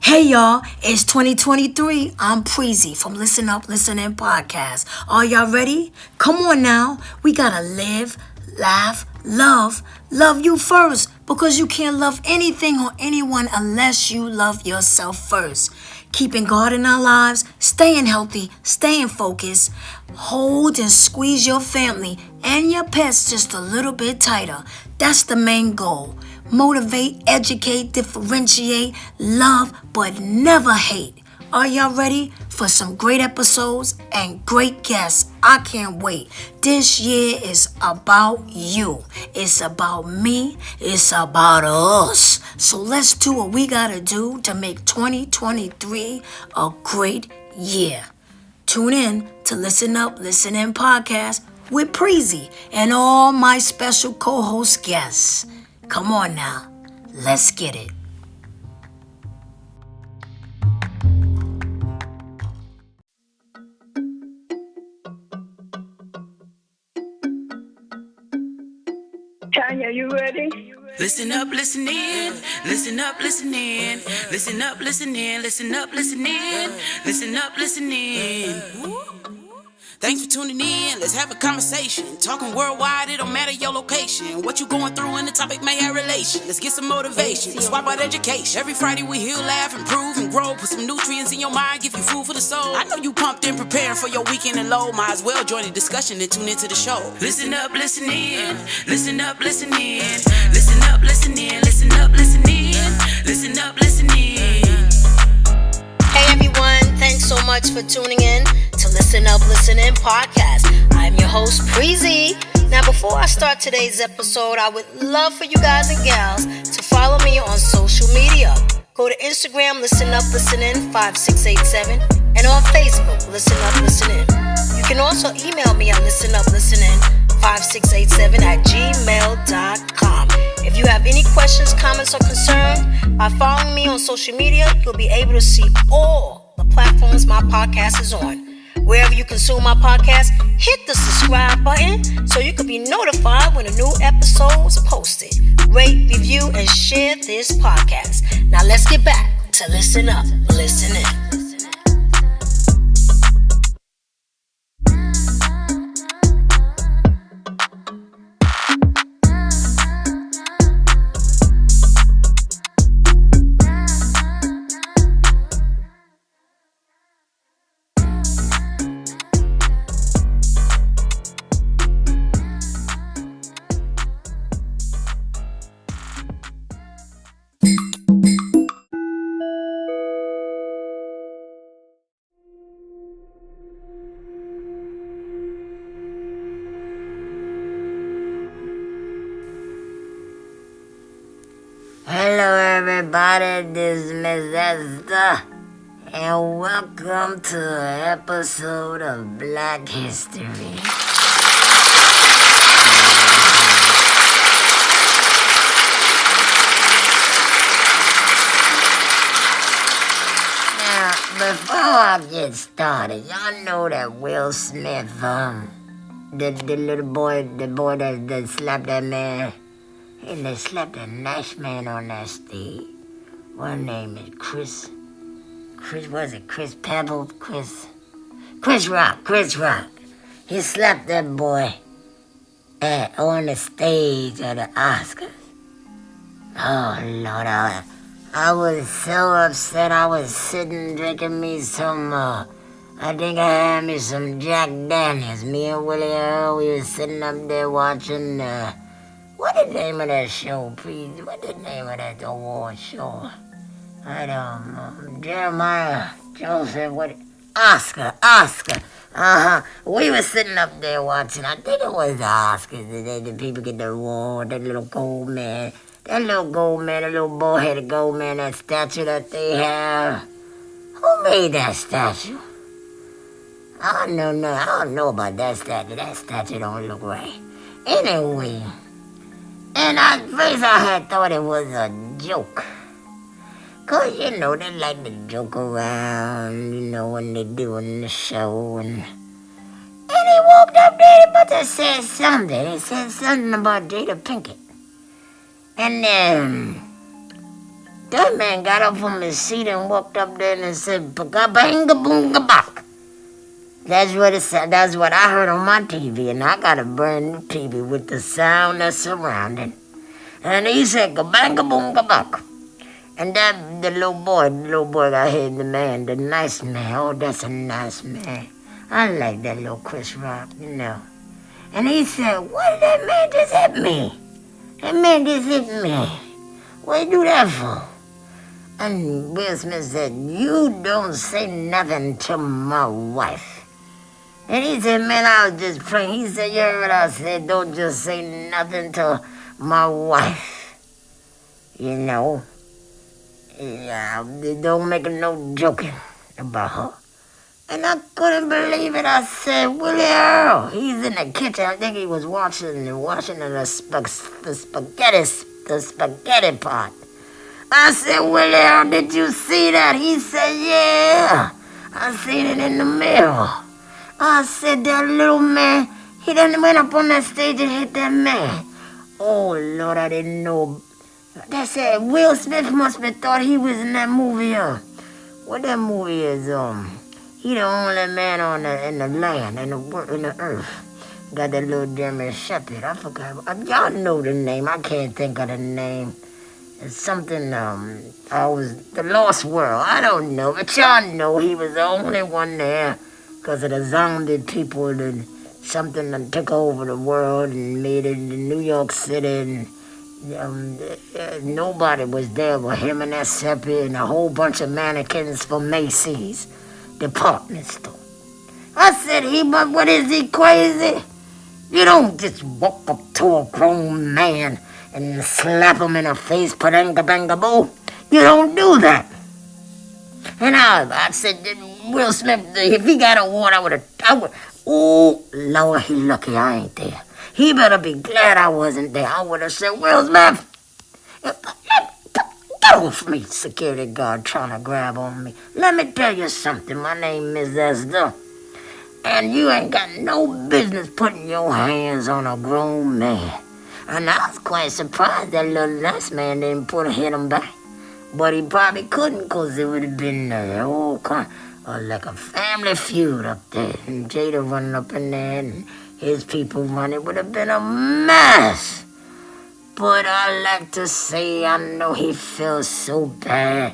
Hey y'all, it's 2023. I'm Preezy from Listen Up, Listen In podcast. Are y'all ready? Come on now. We gotta live, laugh, love. Love you first because you can't love anything or anyone unless you love yourself first. Keeping God in our lives, staying healthy, staying focused. Hold and squeeze your family and your pets just a little bit tighter. That's the main goal. Motivate, educate, differentiate, love, but never hate. Are y'all ready for some great episodes and great guests? I can't wait. This year is about you. It's about me. It's about us. So let's do what we gotta do to make 2023 a great year. Tune in to Listen Up, Listen In podcast with Preezy and all my special co-host guests. Come on now, let's get it. Tanya, you ready? Listen up, listen in. Listen up, listen in. Listen up, listen in. Listen up, listen in. Listen up, listen in. Thanks for tuning in. Let's have a conversation. Talking worldwide, it don't matter your location. What you going through and the topic may have relation. Let's get some motivation. Swap out education. Every Friday we heal, laugh, improve, and grow. Put some nutrients in your mind, give you food for the soul. I know you pumped and preparing for your weekend and low. Might as well join the discussion and tune into the show. Listen up, listen in. Listen up, listen in. Listen up, listen in. Listen up, listen in. Listen up, listen in. Hey everyone, thanks so much for tuning in to Listen Up, Listen In podcast. I'm your host, Preezy. Now before I start today's episode, I would love for you guys and gals to follow me on social media. Go to Instagram, Listen Up, Listen In 5687, and on Facebook, Listen Up, Listen In. You can also email me at listenuplisten5687@gmail.com. If you have any questions, comments, or concerns, by following me on social media, you'll be able to see all the platforms my podcast is on. Wherever you consume my podcast, hit the subscribe button so you can be notified when a new episode is posted. Rate, review, and share this podcast. Now let's get back to Listen Up, Listen In. Hello everybody, this is Miss Esther, and welcome to an episode of Black History. Now, before I get started, y'all know that Will Smith, the little boy, the boy that slapped that man, and they slapped a nice man on that stage. One name is Chris, was it Chris Pebble? Chris Rock. He slapped that boy on the stage of the Oscars. Oh, Lord, I was so upset. I was sitting drinking me some, I think I had me some Jack Daniels. Me and Willie Earl, we were sitting up there watching, what the name of that show, please? What the name of that award show? I don't know. Jeremiah Joseph, Oscar. We were sitting up there watching, I think it was the Oscars. The people get the award, that little gold man, the little bull-headed gold man, that statue that they have. Who made that statue? I don't know about that statue. That statue don't look right. Anyway, and at first I had thought it was a joke. Cause, they like to joke around, when they're doing the show. And he walked up there, but they said something. He said something about Jada Pinkett. And then, That man got up from his seat and walked up there and said, "Banga boonga bak." That's what it said. That's what I heard on my TV, and I got a brand new TV with the sound that's surrounding. And he said, "Banga boonga bak." And that the little boy got hit, the man, the nice man. Oh, that's a nice man. I like that little Chris Rock, you know. And he said, "What did that man just hit me? That man just hit me. What you do that for?" And Will Smith said, "You don't say nothing to my wife." And he said, "Man, I was just playing." He said, "You heard what I said? Don't just say nothing to my wife. You know? Yeah, don't make no joking about her." And I couldn't believe it. I said, "Willie Earl." He's in the kitchen. I think he was washing the spaghetti pot. I said, "Willie Earl, did you see that?" He said, "Yeah, I seen it in the mirror." I said, "That little man, he done went up on that stage and hit that man." Oh, Lord, I didn't know. They said Will Smith must have thought he was in that movie. What that movie is? He the only man in the land, in the earth. Got that little German shepherd. I forgot. Y'all know the name. I can't think of the name. It's something, the Lost World. I don't know, but y'all know he was the only one there because of the zombie people and something that took over the world and made it in New York City. And nobody was there but him and that Seppi and a whole bunch of mannequins for Macy's department store. I said, what is he, crazy? You don't just walk up to a grown man and slap him in the face, bang-a-boo. You don't do that. And I said, Will Smith, if he got a award, I would. Oh, Lord, he lucky I ain't there. He better be glad I wasn't there. I would have said, "Will Smith, get off me," security guard trying to grab on me. "Let me tell you something. My name is Miss Esther. And you ain't got no business putting your hands on a grown man." And I was quite surprised that little nice man didn't hit him back. But he probably couldn't, because it would have been like a family feud up there. And Jada running up in there and his people running. It would have been a mess. But I like to say, I know he feels so bad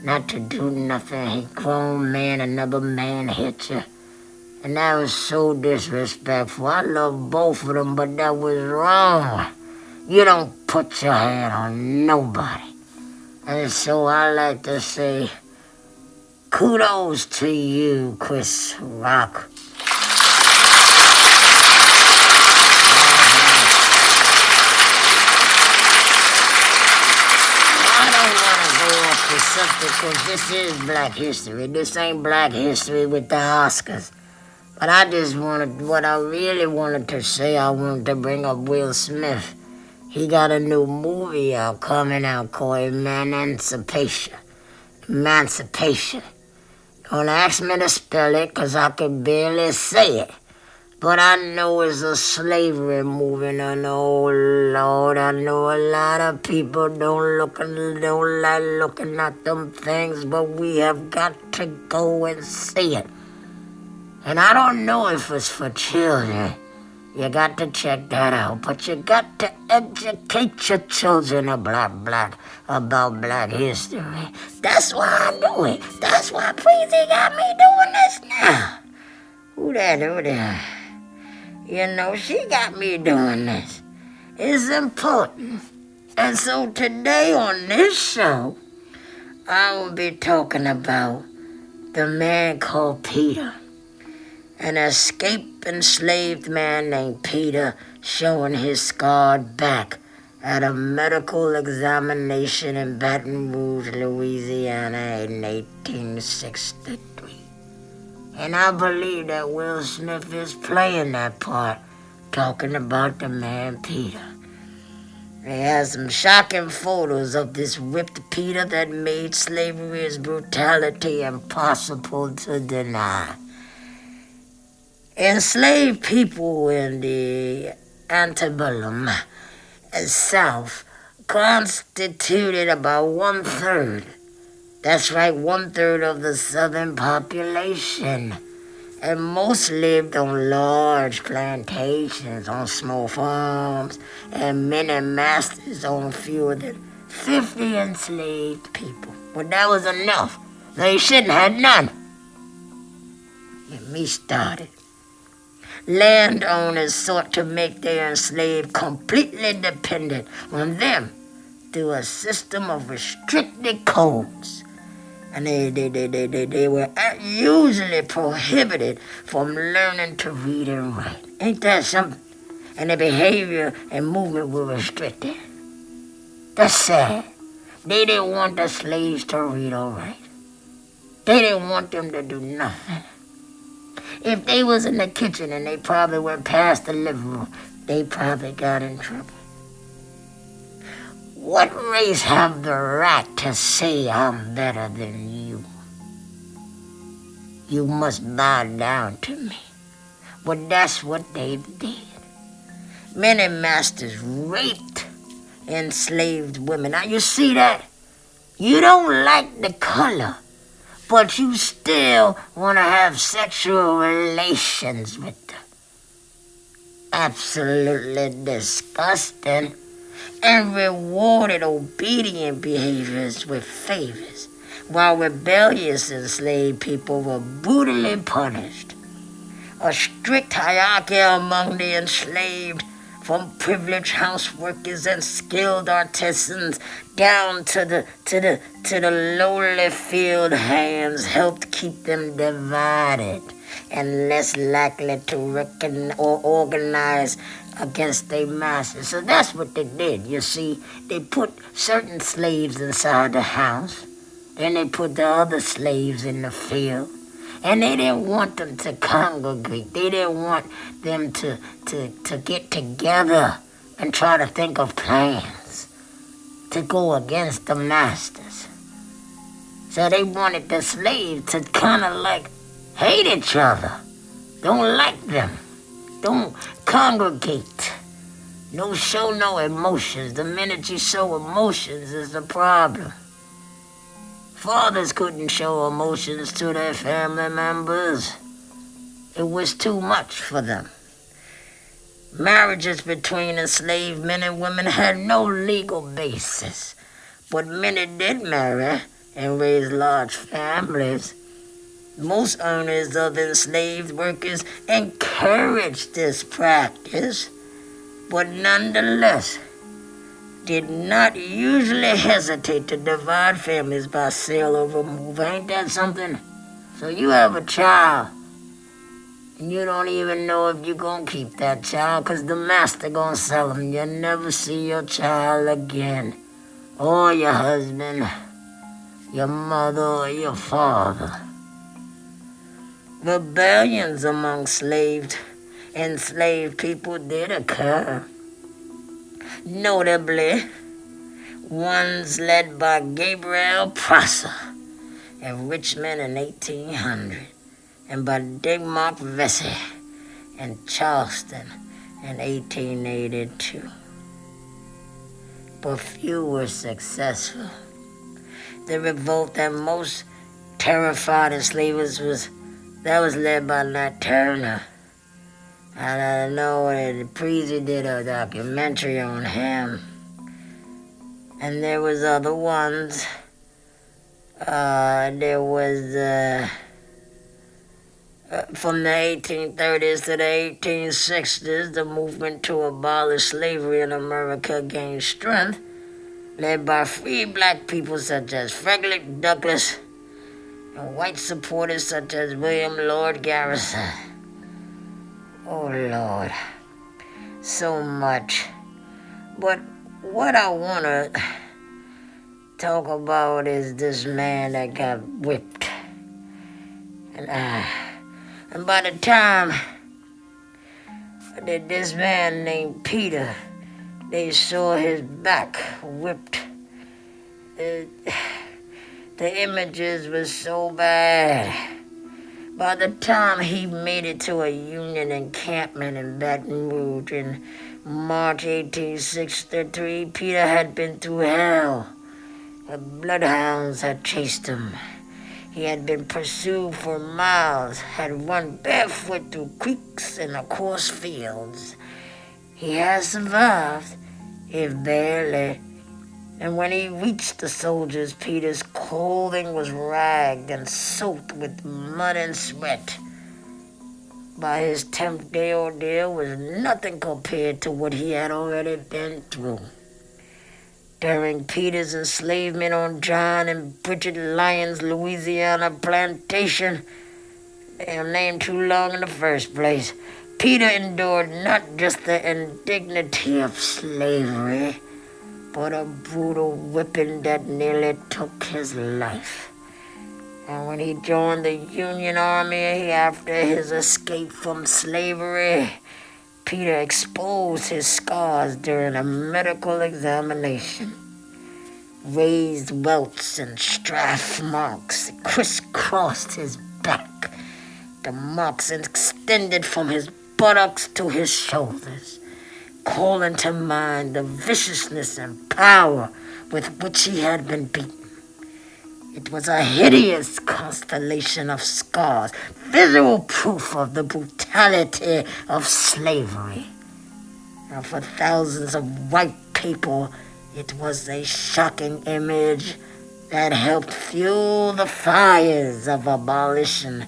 not to do nothing. He grown man, another man hit you. And that was so disrespectful. I love both of them, but that was wrong. You don't put your hand on nobody. And so I like to say, kudos to you, Chris Rock. I don't want to go off the subject because this is Black History. This ain't Black History with the Oscars. But I just what I really wanted to say, I wanted to bring up Will Smith. He got a new movie coming out called Emancipation. Don't ask me to spell it, because I can barely say it. But I know it's a slavery movie, and oh Lord, I know a lot of people don't like looking at them things, but we have got to go and see it. And I don't know if it's for children. You got to check that out. But you got to educate your children about Black history. That's why I do it. That's why Preezy got me doing this now. Who that? You know, she got me doing this. It's important. And so today on this show, I will be talking about the man called Peter. An escaped enslaved man named Peter showing his scarred back at a medical examination in Baton Rouge, Louisiana in 1863. And I believe that Will Smith is playing that part, talking about the man Peter. They have some shocking photos of this whipped Peter that made slavery's brutality impossible to deny. Enslaved people in the antebellum South constituted about 1/3. That's right, 1/3 of the southern population. And most lived on large plantations, on small farms, and many masters owned fewer than 50 enslaved people. But that was enough. They shouldn't have none. Get me started. Landowners sought to make their enslaved completely dependent on them through a system of restricted codes. And they were usually prohibited from learning to read and write. Ain't that something? And their behavior and movement were restricted. That's sad. They didn't want the slaves to read or write. They didn't want them to do nothing. If they was in the kitchen and they probably went past the living room, they probably got in trouble. What race have the right to say I'm better than you? You must bow down to me. But that's what they did. Many masters raped enslaved women. Now you see that? You don't like the color, but you still want to have sexual relations with them. Absolutely disgusting. And rewarded obedient behaviors with favors, while rebellious enslaved people were brutally punished. A strict hierarchy among the enslaved, from privileged houseworkers and skilled artisans down to the lowly field hands, helped keep them divided and less likely to reckon or organize against their masters. So that's what they did. You see, they put certain slaves inside the house, then they put the other slaves in the field, and they didn't want them to congregate. They didn't want them to get together and try to think of plans to go against the masters. So they wanted the slaves to kind of like hate each other, don't like them, don't congregate, no show no emotions. The minute you show emotions is the problem. Fathers couldn't show emotions to their family members. It was too much for them. Marriages between enslaved men and women had no legal basis, but many did marry and raise large families. Most owners of enslaved workers encouraged this practice, but nonetheless did not usually hesitate to divide families by sale or remove. Ain't that something? So you have a child, and you don't even know if you're going to keep that child because the master going to sell him. You'll never see your child again, or your husband, your mother, or your father. Rebellions among enslaved people did occur. Notably, ones led by Gabriel Prosser in Richmond in 1800 and by Digmark Vesey in Charleston in 1882. But few were successful. The revolt that most terrified enslavers was led by Nat Turner. And I know that Preezy did a documentary on him. And there was other ones. There was, from the 1830s to the 1860s, the movement to abolish slavery in America gained strength, led by free black people such as Frederick Douglass and white supporters such as William Lord Garrison. Oh, Lord, so much. But what I want to talk about is this man that got whipped. And by the time that this man named Peter, they saw his back whipped, the images were so bad. By the time he made it to a Union encampment in Baton Rouge in March 1863, Peter had been through hell. The bloodhounds had chased him. He had been pursued for miles, had run barefoot through creeks and across fields. He had survived, if barely. And when he reached the soldiers, Peter's clothing was ragged and soaked with mud and sweat. By his 10th day ordeal was nothing compared to what he had already been through. During Peter's enslavement on John and Bridget Lyons' Louisiana plantation, damn name too long in the first place, Peter endured not just the indignity of slavery, but a brutal whipping that nearly took his life. And when he joined the Union Army after his escape from slavery, Peter exposed his scars during a medical examination. Raised welts and straff marks crisscrossed his back. The marks extended from his buttocks to his shoulders, calling to mind the viciousness and power with which he had been beaten. It was a hideous constellation of scars, visual proof of the brutality of slavery. And for thousands of white people, it was a shocking image that helped fuel the fires of abolition.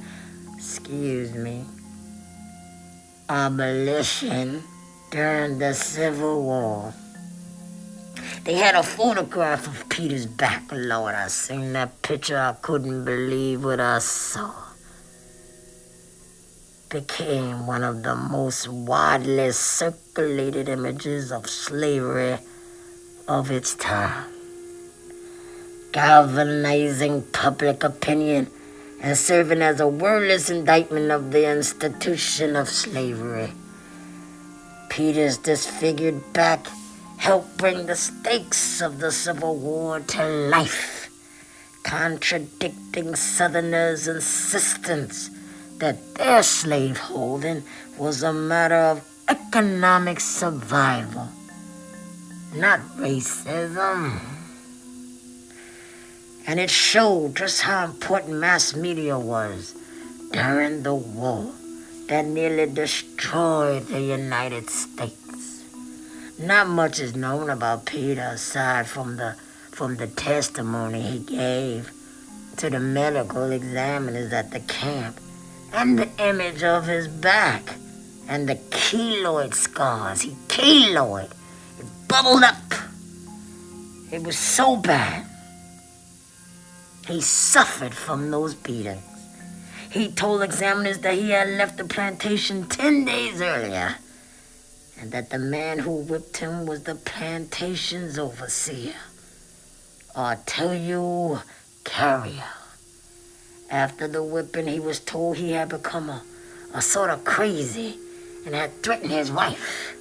Abolition during the Civil War. They had a photograph of Peter's back. Lord, I seen that picture. I couldn't believe what I saw. Became one of the most widely circulated images of slavery of its time. Galvanizing public opinion and serving as a wordless indictment of the institution of slavery. Peter's disfigured back helped bring the stakes of the Civil War to life, contradicting Southerners' insistence that their slaveholding was a matter of economic survival, not racism. And it showed just how important mass media was during the war that nearly destroyed the United States. Not much is known about Peter aside from the testimony he gave to the medical examiners at the camp, and the image of his back, and the keloid scars. It bubbled up. It was so bad. He suffered from those beatings. He told examiners that he had left the plantation 10 days earlier, and that the man who whipped him was the plantation's overseer, Arteliu Carrier. After the whipping, he was told he had become a sort of crazy and had threatened his wife.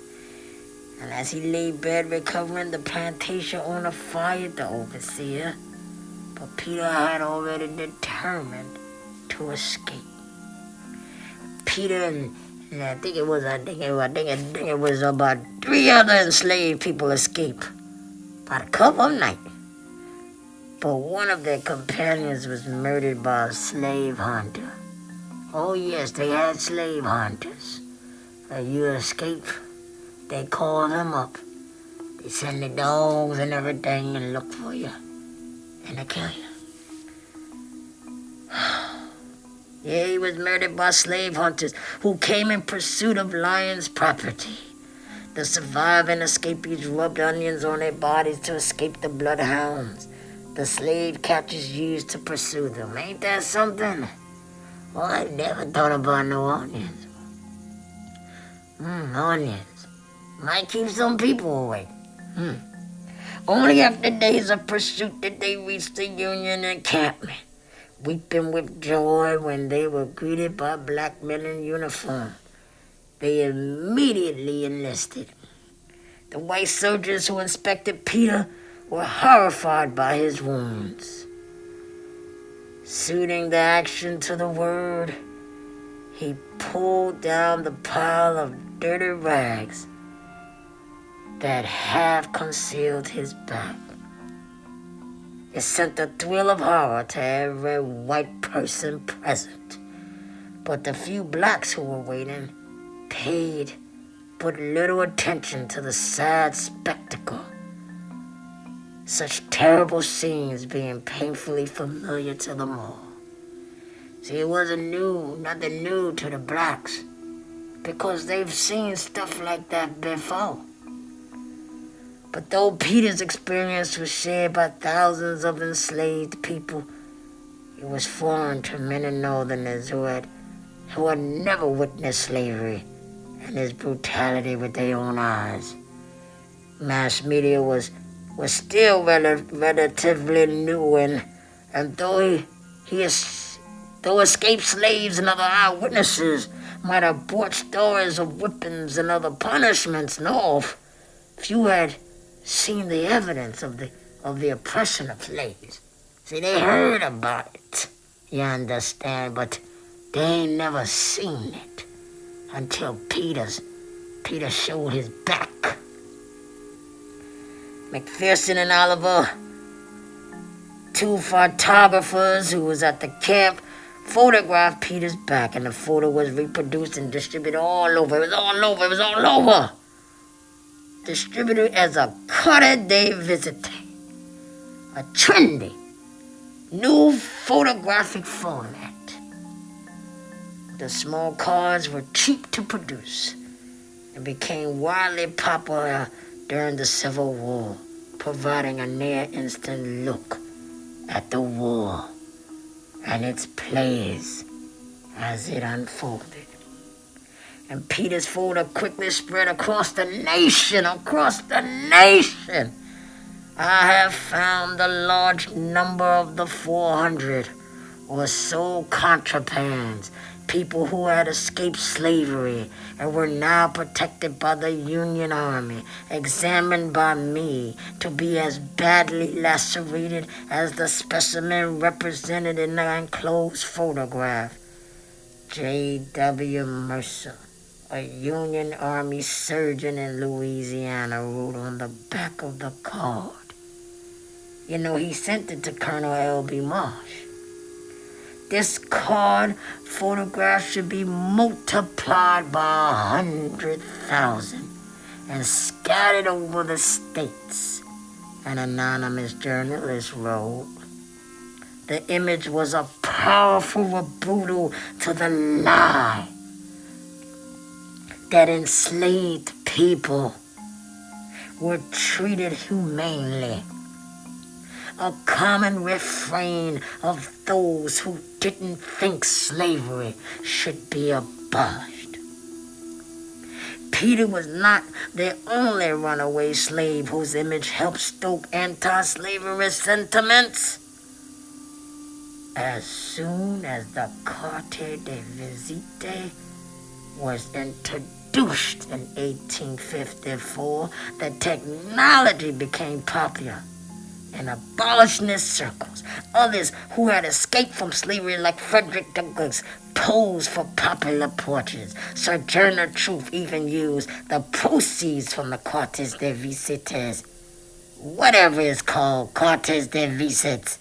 And as he lay bed recovering, the plantation owner fired the overseer, but Peter had already determined to escape. Peter and I think it was about 3 other enslaved people escaped by the cover of night. But one of their companions was murdered by a slave hunter. Oh yes, they had slave hunters. You escape, they call them up. They send the dogs and everything and look for you. And they kill you. Yeah, he was murdered by slave hunters who came in pursuit of Lyons' property. The surviving escapees rubbed onions on their bodies to escape the bloodhounds the slave catchers used to pursue them. Ain't that something? Well, I never thought about no onions. Onions. Might keep some people awake. Only after days of pursuit did they reach the Union encampment, weeping with joy when they were greeted by black men in uniform. They immediately enlisted. The white soldiers who inspected Peter were horrified by his wounds. Suiting the action to the word, he pulled down the pile of dirty rags that half concealed his back. It sent a thrill of horror to every white person present. But the few blacks who were waiting paid but little attention to the sad spectacle. Such terrible scenes being painfully familiar to them all. See, it wasn't nothing new to the blacks, because they've seen stuff like that before. But though Peter's experience was shared by thousands of enslaved people, it was foreign to many Northerners who had never witnessed slavery and its brutality with their own eyes. Mass media was still relatively new, and though escaped slaves and other eyewitnesses might have brought stories of whippings and other punishments north, few had seen the evidence of the oppression of slaves. See, they heard about it, you understand, but they ain't never seen it until Peter showed his back. McPherson and Oliver, two photographers who was at the camp, photographed Peter's back, and the photo was reproduced and distributed all over. It was all over. Distributed as a Carter-Day visit, a trendy, new photographic format. The small cards were cheap to produce and became widely popular during the Civil War, providing a near-instant look at the war and its plays as it unfolded. And Peter's photo quickly spread across the nation. I have found a large number of the 400 or so contrabands, people who had escaped slavery and were now protected by the Union Army, examined by me to be as badly lacerated as the specimen represented in the enclosed photograph. J.W. Mercer, a Union Army surgeon in Louisiana, wrote on the back of the card. You know, he sent it to Colonel L.B. Marsh. This card photograph should be multiplied by 100,000 and scattered over the states, an anonymous journalist wrote. The image was a powerful rebuttal to the lie that enslaved people were treated humanely. A common refrain of those who didn't think slavery should be abolished. Peter was not the only runaway slave whose image helped stoke anti-slavery sentiments. As soon as the carte de visite was introduced in 1854, the technology became popular. In abolitionist circles, others who had escaped from slavery, like Frederick Douglass, posed for popular portraits. Sojourner Truth even used the proceeds from the Cartes de Visites, whatever it's called, Cartes de Visites.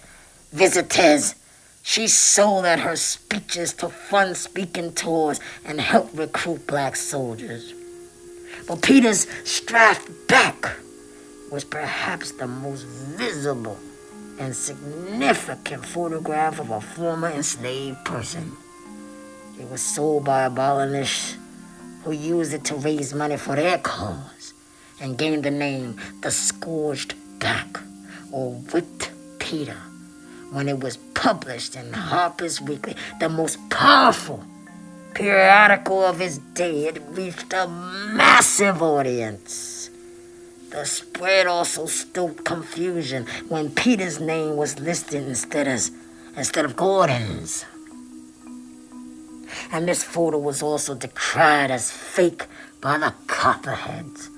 She sold out her speeches to fund speaking tours and help recruit black soldiers. But Peter's strapped back was perhaps the most visible and significant photograph of a former enslaved person. It was sold by abolitionists who used it to raise money for their cause and gained the name the Scourged Back, or Whipped Peter, when it was published in Harper's Weekly, the most powerful periodical of his day. It reached a massive audience. The spread also stoked confusion when Peter's name was listed instead of Gordon's. And this photo was also decried as fake by the Copperheads,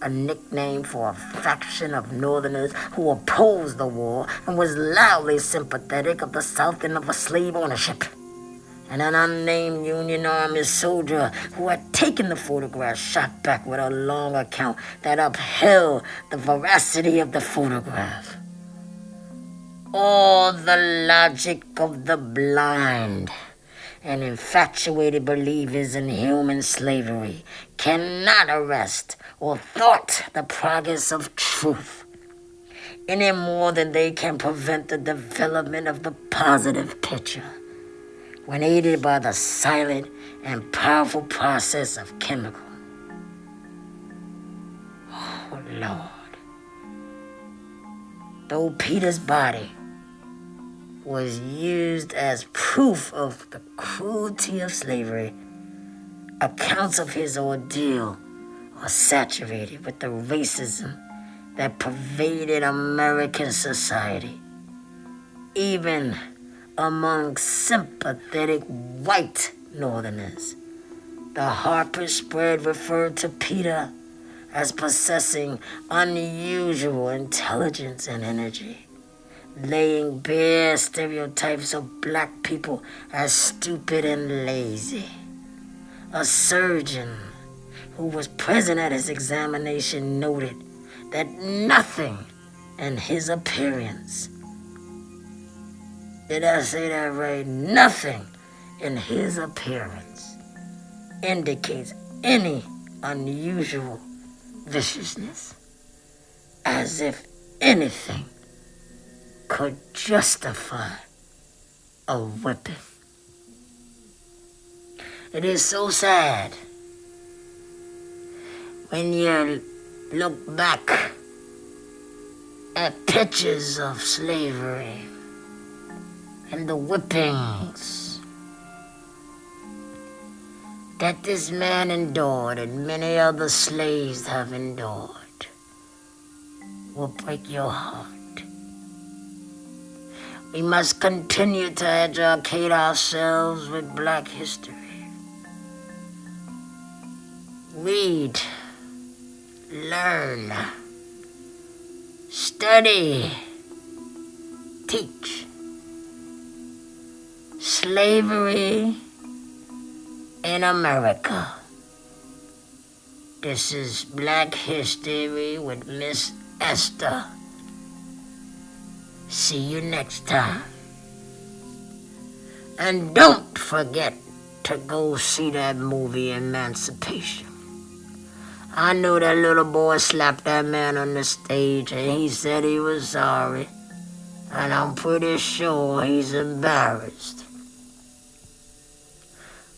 a nickname for a faction of Northerners who opposed the war and was loudly sympathetic of the South and of slave ownership. and an unnamed Union Army soldier who had taken the photograph shot back with a long account that upheld the veracity of the photograph. All the logic of the blind and infatuated believers in human slavery cannot arrest or thwart the progress of truth any more than they can prevent the development of the positive picture when aided by the silent and powerful process of chemical. Oh, Lord. Though Peter's body was used as proof of the cruelty of slavery, accounts of his ordeal are saturated with the racism that pervaded American society, even among sympathetic white Northerners. The Harper spread referred to Peter as possessing unusual intelligence and energy, laying bare stereotypes of black people as stupid and lazy. A surgeon who was present at his examination noted that nothing in his appearance, did I say that right? Nothing in his appearance indicates any unusual viciousness, as if anything could justify a whipping. It is so sad when you look back at pictures of slavery and the whippings that this man endured and many other slaves have endured will break your heart. We must continue to educate ourselves with Black history. Read, learn, study, teach. Slavery in America. This is Black History with Miss Esther. See you next time. And don't forget to go see that movie Emancipation. I know that little boy slapped that man on the stage and he said he was sorry. And I'm pretty sure he's embarrassed.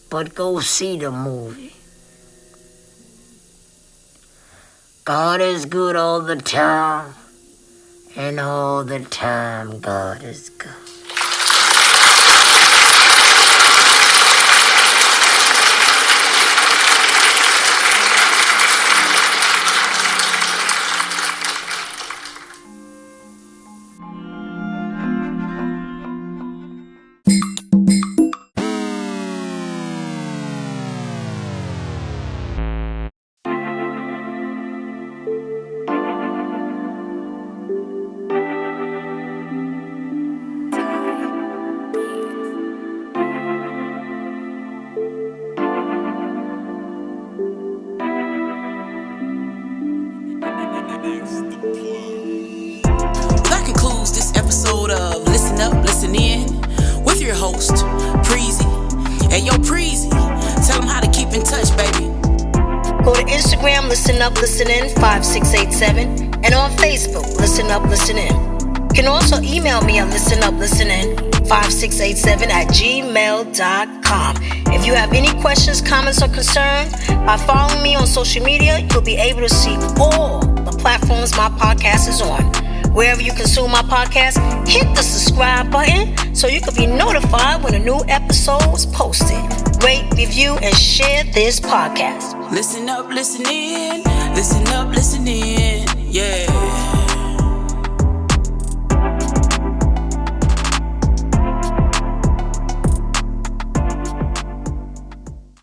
But go see the movie. God is good all the time, and all the time God is good. That concludes this episode of Listen Up, Listen In with your host, Preezy. Hey, yo, Preezy, tell them how to keep in touch, baby. Go to Instagram, Listen Up, Listen In 5687, and on Facebook, Listen Up, Listen In. You can also email me at listenuplistenin5687@gmail.com. If you have any questions, comments, or concerns, by following me on social media, you'll be able to see all the platforms my podcast is on. Wherever you consume my podcast, hit the subscribe button so you can be notified when a new episode is posted. Rate, review, and share this podcast. Listen up, listen in. Listen up, listen in.